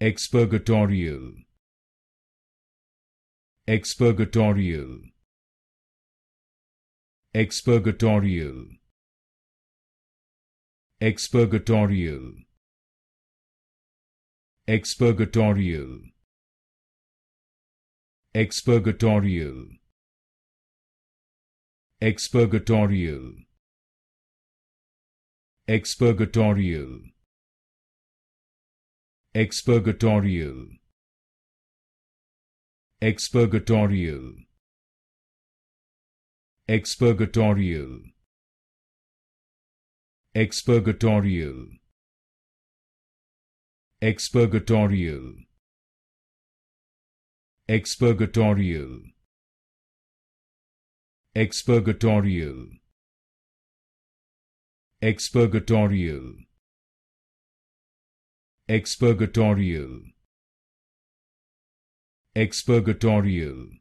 Expurgatorial. Expurgatorial. Expurgatorial. Expurgatorial. Expurgatorial. Expurgatorial. Expurgatorial. Expurgatorial. Expurgatorial. Expurgatorial. Expurgatorial. Expurgatorial. Expurgatorial. Expurgatorial. Expurgatorial. Expurgatorial. Expurgatorial. Expurgatorial.